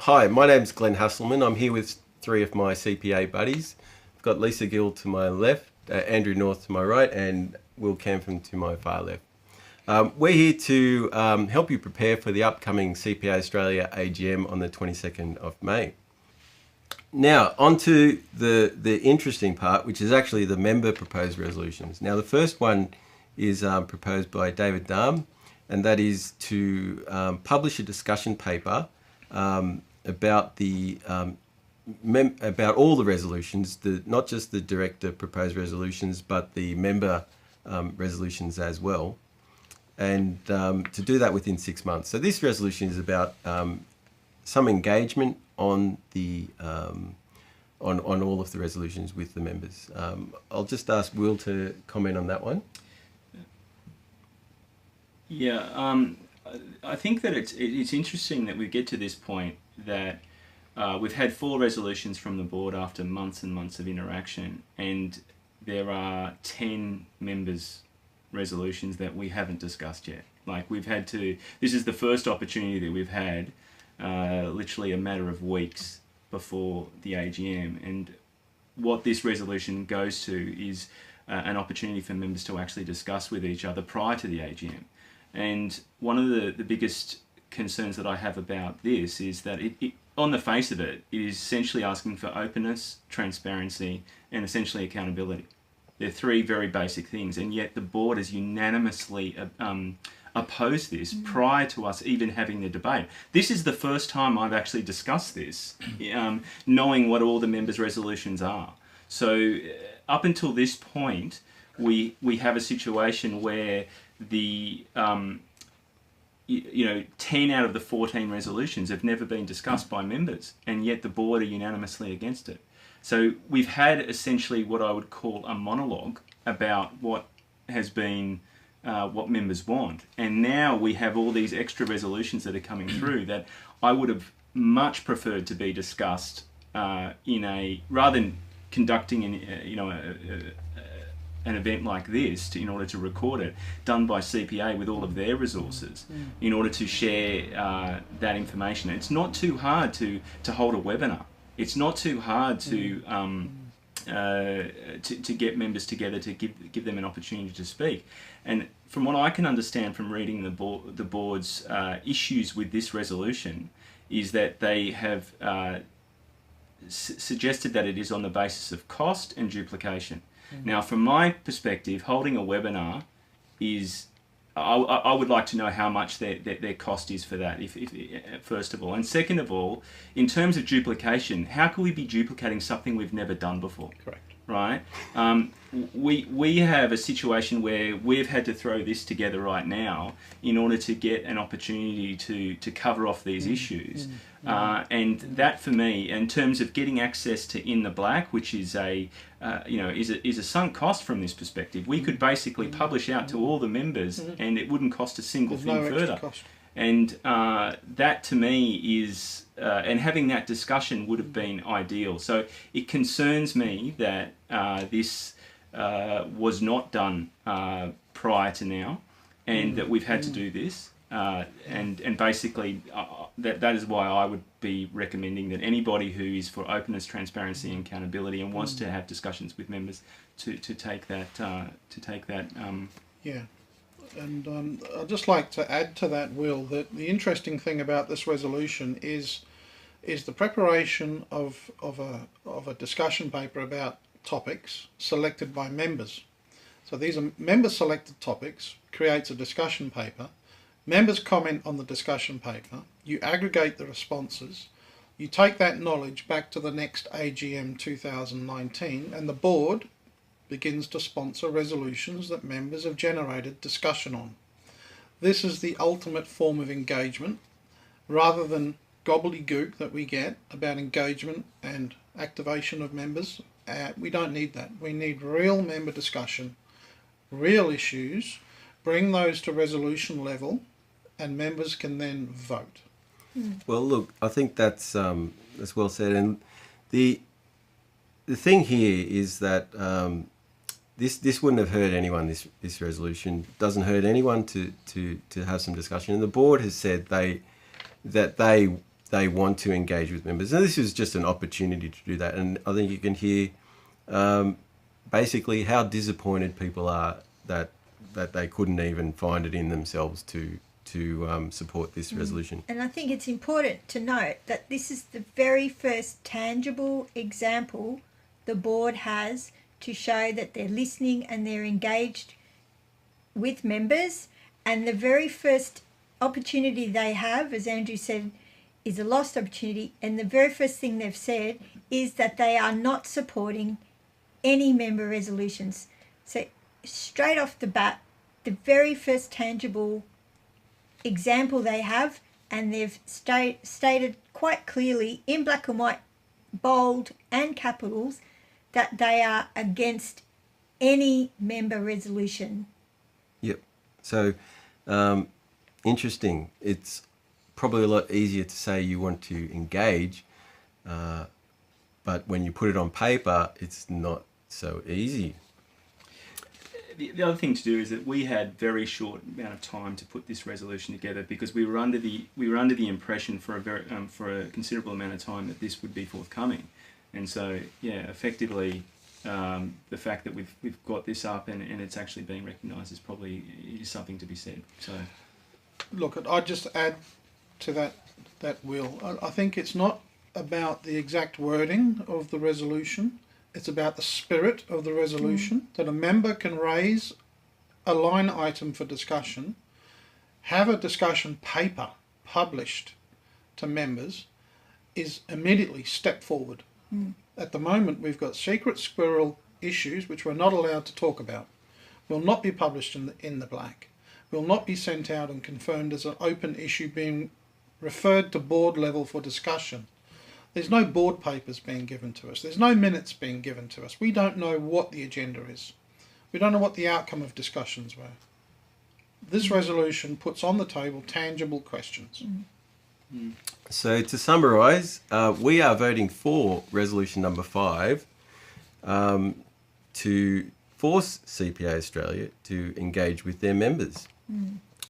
Hi, my name's Glenn Hasselman. I'm here with three of my CPA buddies. I've got Lisa Gill to my left, Andrew North to my right, and Will Campham to my far left. We're here to help you prepare for the upcoming CPA Australia AGM on the 22nd of May. Now, on to the interesting part, which is actually the member proposed resolutions. Now, the first one is proposed by David Darm, and that is to publish a discussion paper about the about all the resolutions, not just the director proposed resolutions, but the member resolutions as well, and to do that within 6 months. So this resolution is about some engagement on the on all of the resolutions with the members. I'll just ask Will to comment on that one. Yeah, I think that it's interesting that we get to this point that we've had 4 resolutions from the board after months and months of interaction, and there are 10 members' resolutions that we haven't discussed yet. Like, we've had to, this is the first opportunity that we've had, literally a matter of weeks before the AGM, and what this resolution goes to is an opportunity for members to actually discuss with each other prior to the AGM. And one of the biggest concerns that I have about this is that it on the face of it, it is essentially asking for openness, transparency, and essentially accountability. They're 3 very basic things, and yet the board has unanimously opposed this prior to us even having the debate. This is the first time I've actually discussed this, knowing what all the members' resolutions are. So up until this point, we have a situation where the 10 out of the 14 resolutions have never been discussed by members, and yet the board are unanimously against it. So we've had essentially what I would call a monologue about what has been what members want, and now we have all these extra resolutions that are coming through that I would have much preferred to be discussed in a, rather than conducting an event like this in order to record it, done by CPA with all of their resources in order to share that information. It's not too hard to hold a webinar. It's not too hard to get members together to give them an opportunity to speak. And from what I can understand from reading the board's issues with this resolution is that they have suggested that it is on the basis of cost and duplication. Now, from my perspective, holding a webinar is, I would like to know how much their cost is for that, if first of all. And second of all, in terms of duplication, how can we be duplicating something we've never done before? Correct. Right? We have a situation where we've had to throw this together right now in order to get an opportunity to cover off these issues. And that, for me, in terms of getting access to In the Black, which is a sunk cost from this perspective, we could basically publish out to all the members, and it wouldn't cost a single thing further. And that, to me, is and having that discussion would have been ideal. So it concerns me that this was not done prior to now, and that we've had to do this. And basically, that is why I would be recommending that anybody who is for openness, transparency, and accountability and wants to have discussions with members to take that Yeah. And I'd just like to add to that, Will, that the interesting thing about this resolution is the preparation of a discussion paper about topics selected by members. So these are member-selected topics, creates a discussion paper. Members comment on the discussion paper. You aggregate the responses. You take that knowledge back to the next AGM 2019, and the board begins to sponsor resolutions that members have generated discussion on. This is the ultimate form of engagement, rather than gobbledygook that we get about engagement and activation of members. We don't need that. We need real member discussion, real issues, bring those to resolution level, and members can then vote. Well, look, I think that's well said, and the thing here is that this wouldn't have hurt anyone. This resolution doesn't hurt anyone to have some discussion, and the board has said that they they want to engage with members. And this is just an opportunity to do that. And I think you can hear basically how disappointed people are that they couldn't even find it in themselves to support this resolution. And I think it's important to note that this is the very first tangible example the board has to show that they're listening and they're engaged with members. And the very first opportunity they have, as Andrew said, is a lost opportunity. And the very first thing they've said is that they are not supporting any member resolutions. So straight off the bat, the very first tangible example they have, and they've stated quite clearly in black and white, bold and capitals, that they are against any member resolution. Yep. So interesting. It's probably a lot easier to say you want to engage, but when you put it on paper, it's not so easy. The other thing to do is that we had very short amount of time to put this resolution together, because we were under the impression for a considerable amount of time that this would be forthcoming, and so effectively the fact that we've got this up and it's actually being recognised is something to be said. So look, I'd just add to that Will. I think it's not about the exact wording of the resolution. It's about the spirit of the resolution, that a member can raise a line item for discussion, have a discussion paper published to members, is immediately step forward. At the moment, we've got secret squirrel issues which we're not allowed to talk about, will not be published in the black, will not be sent out and confirmed as an open issue being referred to board level for discussion. There's no board papers being given to us. There's no minutes being given to us. We don't know what the agenda is. We don't know what the outcome of discussions were. This resolution puts on the table tangible questions. So to summarise, we are voting for resolution number 5 to force CPA Australia to engage with their members.